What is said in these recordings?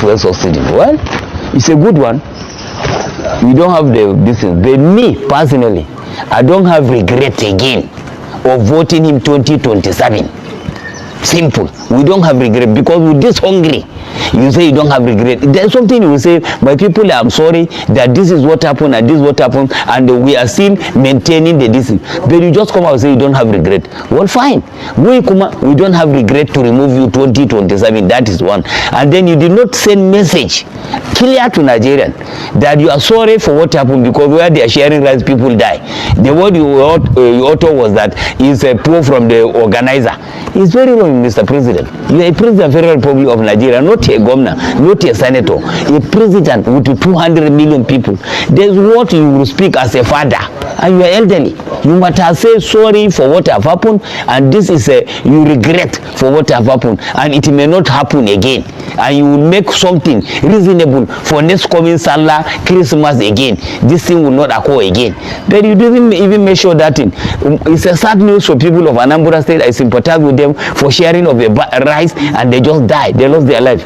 fuel subsidy. Well, it's a good one. You don't have the distance. But me, personally, I don't have regret again of voting him 2027. Simple. We don't have regret because we're this hungry. You say you don't have regret. There's something you will say, my people, I'm sorry that this is what happened and this is what happened, and we are still maintaining the distance. But you just come out and say you don't have regret. Well, fine. We don't have regret to remove you 2027. That is one. And then you did not send message clear to Nigerians that you are sorry for what happened, because where they are sharing rights, people die. The word you utter was that is a poor from the organizer. It's very wrong, Mr. President. You are a president of the Federal Republic of Nigeria, not a governor, not a senator, a president with 200 million people. There's what you will speak as a father, and you are elderly. You must have said sorry for what have happened, and this is you regret for what have happened, and it may not happen again. And you will make something reasonable for next coming Salah, Christmas again. This thing will not occur again. But you didn't even make sure that thing. It's a sad news for people of Anambra State. I sympathize with them for sharing of a rice, and they just died. They lost their life.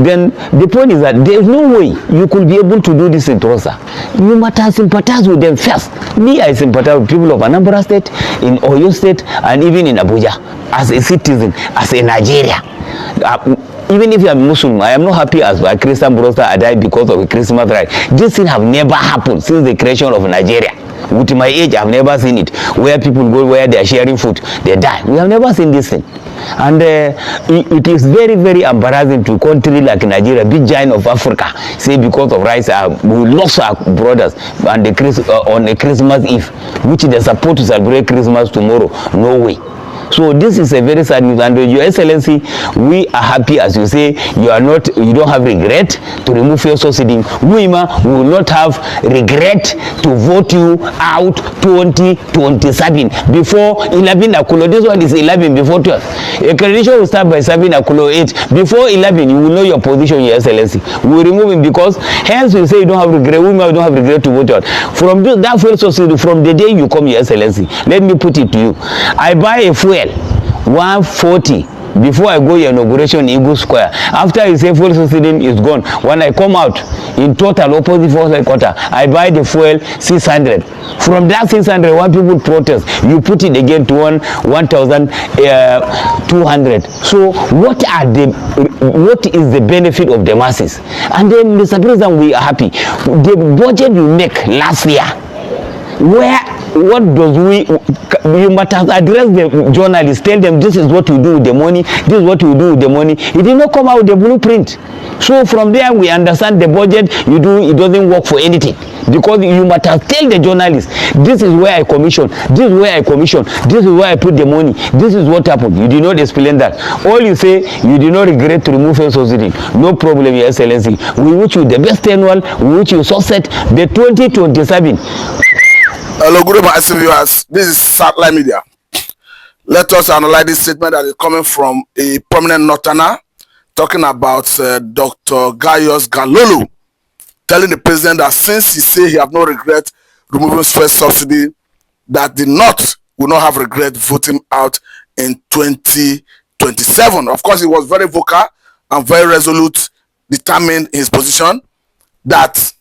Then the point is that there is no way you could be able to do this in Tosa. You must have sympathized with them first. Me, I sympathize with people of Anambra State, in Oyo State, and even in Abuja, as a citizen, as a Nigeria. Even if you are Muslim, I am not happy as a Christian brother I died because of a Christmas rite. This thing have never happened since the creation of Nigeria. With my age, I have never seen it. Where people go, where they are sharing food, they die. We have never seen this thing. And it is very, very embarrassing to a country like Nigeria, big giant of Africa, say because of rice, we lost our brothers on the Christmas Eve, which they are supposed to celebrate Christmas tomorrow. No way. So this is a very sad news, and Your Excellency, we are happy, as you say, you don't have regret to remove your subsidy. We will not have regret to vote you out 2027 before 11 Akulo. This one is 11 before 12. Accreditation will start by 7 Akulo 8. Before 11, you will know your position, Your Excellency. We will remove him because hence you say you don't have regret. We don't have regret to vote out. From that fuel subsidy, from the day you come, Your Excellency, let me put it to you. I buy a fuel 140 before I go your inauguration in Eagle Square. After you say fuel subsidy is gone, when I come out in total opposite force quarter, I buy the fuel 600. From that 600, when people protest, you put it again to 1,200. So what is the benefit of the masses? And then, Mr. President, we are happy. The budget you make last year, you must address the journalists, tell them this is what you do with the money, this is what you do with the money. It did not come out with the blueprint. So from there we understand the budget you do, it doesn't work for anything. Because you must tell the journalists, this is where I commission, this is where I commission, this is where I put the money, this is what happened. You did not explain that. All you say, you did not regret to remove fuel subsidy. No problem, Your Excellency. We wish you the best annual, we wish you success, the 2027. Hello, good evening, viewers. This is Satellite Media. Let us analyze this statement that is coming from a prominent Northerner talking about Dr. Garius Galolo, telling the president that since he say he have no regret removing fuel subsidy, that the North will not have regret voting out in 2027. Of course, he was very vocal and very resolute, determined in his position that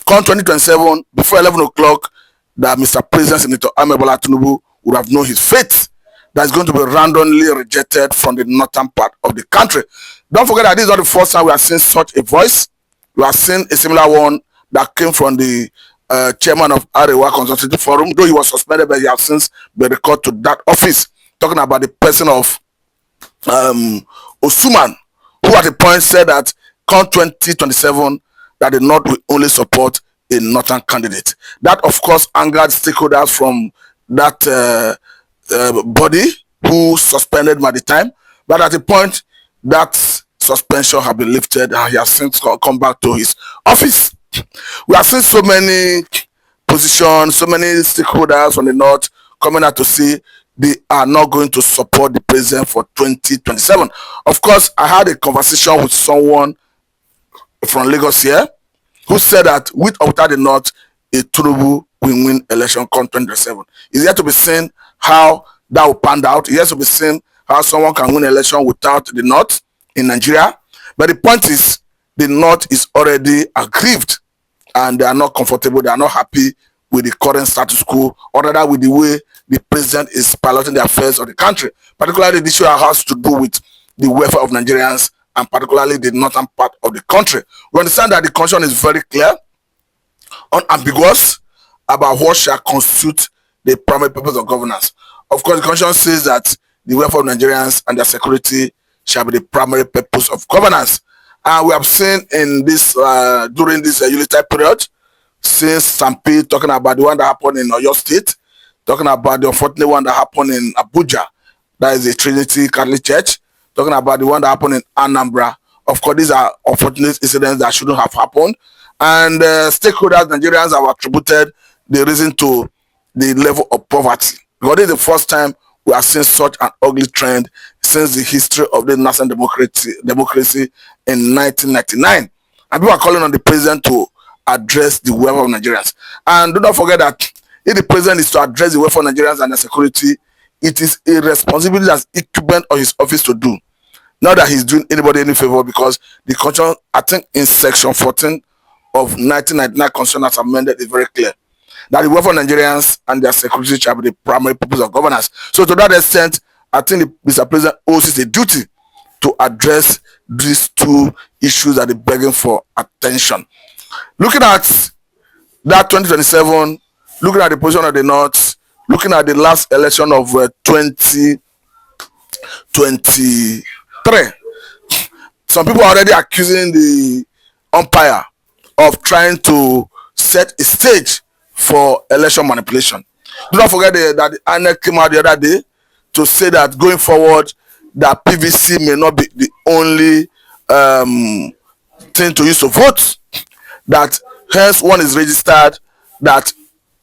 come 2027, before 11 o'clock, that Mr. President Senator Tinubu would have known his fate, that is going to be randomly rejected from the northern part of the country. Don't forget that this is not the first time we have seen such a voice. We have seen a similar one that came from the chairman of Arewa Consultative Forum, though he was suspended, but he has since been recalled to that office, talking about the person of Osuman, who at the point said that come 2027, that the North will only support a northern candidate. That, of course, angered stakeholders from that body who suspended him at the time. But at the point, that suspension has been lifted and he has since come back to his office. We have seen so many positions, so many stakeholders from the North coming out to say they are not going to support the president for 2027. Of course, I had a conversation with someone from Lagos here who said that with or without the North, a Tinubu will win election come 2027. It's yet to be seen how that will pan out. It's yet to be seen how someone can win election without the North. in Nigeria. But the point is, the North is already aggrieved and they are not comfortable, they are not happy with the current status quo, or rather with the way the president is piloting the affairs of the country. Particularly the issue has to do with the welfare of Nigerians and particularly the northern part of the country. We understand that the constitution is very clear, unambiguous about what shall constitute the primary purpose of governance. Of course, the constitution says that the welfare of Nigerians and their security shall be the primary purpose of governance. And we have seen in this during this unitary period, since Stampede, talking about the one that happened in Oyo State, talking about the unfortunate one that happened in Abuja, that is the Trinity Catholic Church, talking about the one that happened in Anambra. Of course, these are unfortunate incidents that shouldn't have happened. And stakeholders, Nigerians, have attributed the reason to the level of poverty. Because this is the first time we are seeing such an ugly trend since the history of the national democracy in 1999. And people are calling on the president to address the welfare of Nigerians. And do not forget that if the president is to address the welfare of Nigerians and their security, it is a responsibility that's incumbent on his office to do. Not that he's doing anybody any favor, because the constitution, I think in section 14 of 1999 constitution as amended, is very clear that the welfare of Nigerians and their security shall be the primary purpose of governance. So to that extent, I think Mr. President owes it a duty to address these two issues that are begging for attention. Looking at that 2027, looking at the position of the North, looking at the last election of 2023, some people are already accusing the umpire of trying to set a stage for election manipulation. Do not forget that the INEC came out the other day to say that going forward, that PVC may not be the only thing to use to vote. That hence one is registered, that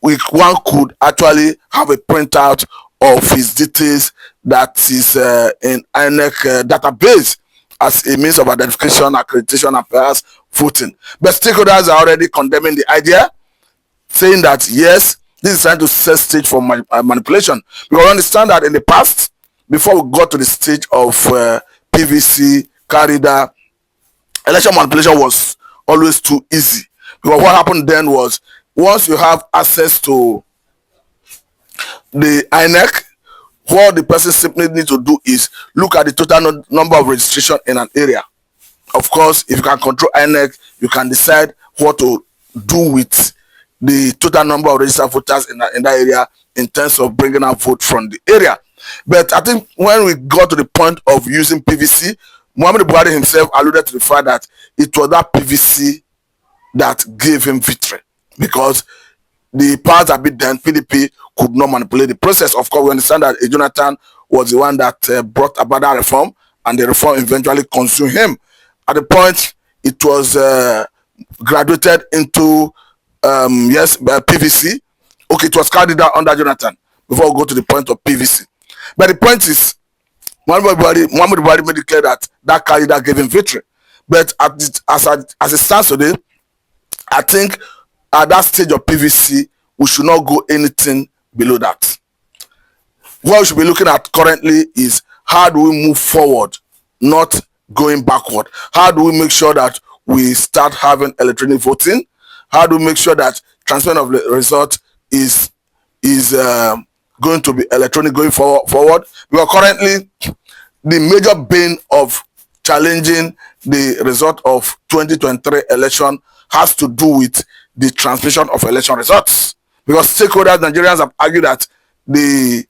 one could actually have a printout of his details that is in INEC database as a means of identification, accreditation, and perhaps voting. But stakeholders are already condemning the idea, saying that yes, this is trying to set stage for manipulation. Because we understand that in the past, before we got to the stage of PVC, Carida, election manipulation was always too easy. Because what happened then was, once you have access to the INEC, what the person simply needs to do is look at the total number of registration in an area. Of course, if you can control INEC, you can decide what to do with the total number of registered voters in that area in terms of bringing out vote from the area. But I think when we got to the point of using PVC, Muhammadu Buhari himself alluded to the fact that it was that PVC that gave him victory, because the powers that be then, PDP, could not manipulate the process. Of course, we understand that Jonathan was the one that brought about that reform, and the reform eventually consumed him. At the point, it was graduated into PVC. Okay, it was carried out under Jonathan before we go to the point of PVC. But the point is, Muhammadu Buhari made it clear that carried out gave him victory. But as it stands today, I think at that stage of PVC, we should not go anything below that. What we should be looking at currently is, how do we move forward, not going backward? How do we make sure that we start having electronic voting? How do we make sure that transfer of the result is going to be electronic going forward? Because currently, the major bane of challenging the result of 2023 election has to do with the transmission of election results. Because stakeholders, Nigerians, have argued that the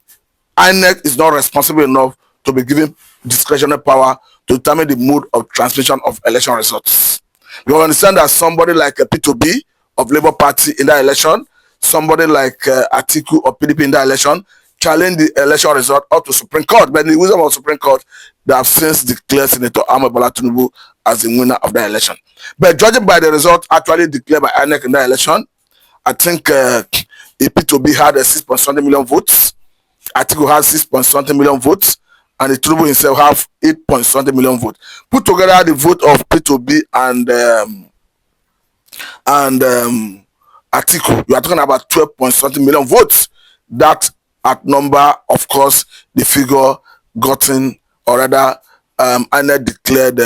INEC is not responsible enough to be given discretionary power to determine the mode of transmission of election results. You understand that somebody like a P2B of Labour Party in that election, somebody like Atiku or PDP in that election, challenged the election result up to Supreme Court. But in the wisdom of Supreme Court, they have since declared Senator Bola Tinubu as the winner of that election. But judging by the result actually declared by INEC in that election, I think P2B had 6.something million votes, Atiku has 6.something million votes, and the Tinubu himself have 8.something million votes. Put together the vote of P2B and Atiku, you are talking about 12.something million votes. That at number, of course, the figure gotten, or rather INEC declared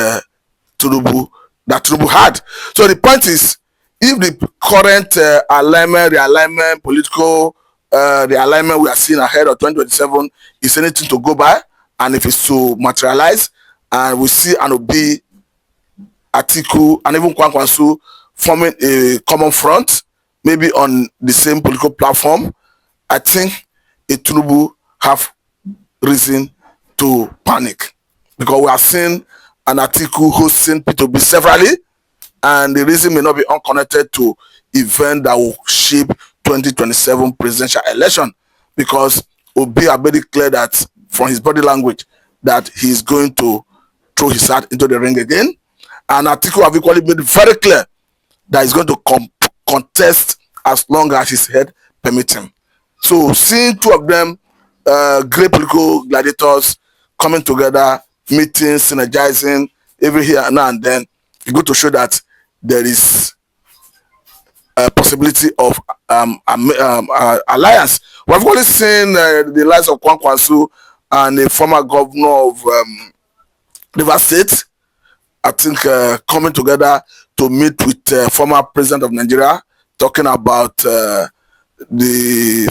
Tinubu that Tinubu had. So the point is, if the current realignment, political realignment we are seeing ahead of 2027 is anything to go by, and if it's to materialize, and we see an Obi, Atiku, and even Kwankwaso forming a common front, maybe on the same political platform, I think Tinubu have reason to panic, because we are seeing an Atiku hosting P2B severally, and the reason may not be unconnected to event that will shape 2027 presidential election, because Obi have made it clear that from his body language that he is going to throw his hat into the ring again, and Atiku have equally made it very clear that he's going to contest as long as his head permits him. So seeing two of them, great political gladiators, coming together, meeting, synergizing every here now and then, it's going to show that there is a possibility of alliance. We've already seen the likes of Kwankwaso and the former governor of Rivers State, I think, coming together to meet with former president of Nigeria, talking about the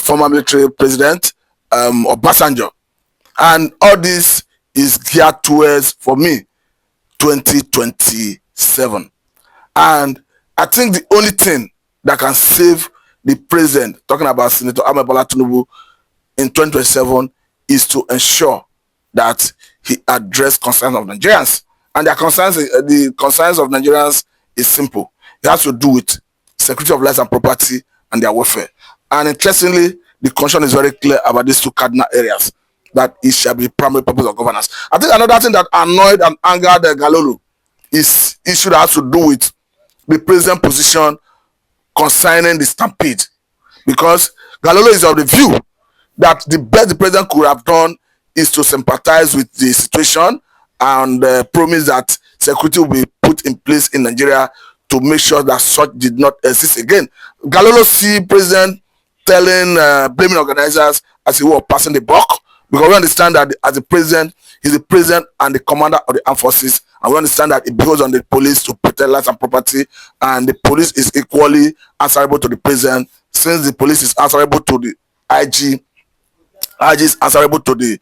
former military president Obasanjo. And all this is geared towards, for me, 2027. And I think the only thing that can save the president, talking about Senator Ahmed Bola Tinubu, in 2027 is to ensure that he address concerns of Nigerians. And their concerns, the concerns of Nigerians is simple. It has to do with security of life and property and their welfare. And interestingly, the constitution is very clear about these two cardinal areas, that it shall be primary purpose of governance. I think another thing that annoyed and angered Galolo is issue that has to do with the president's position concerning the stampede, because Galolo is of the view that the best the president could have done is to sympathize with the situation and promise that security will be put in place in Nigeria to make sure that such did not exist again. Galolo see president telling blaming organizers as he was passing the buck, because we understand that as the president, he's the president and the commander of the armed forces, and we understand that it goes on the police to protect lives and property, and the police is equally answerable to the president, since the police is answerable to the IG is answerable to the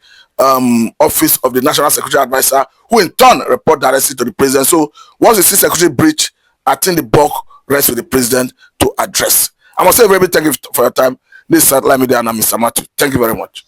office of the National Security Advisor, who in turn report directly to the president. So once you see security breach, I think the buck rests with the president to address. I must say a very big thank you for your time. This is Satellite Media and I'm Mr. Matthew. Thank you very much.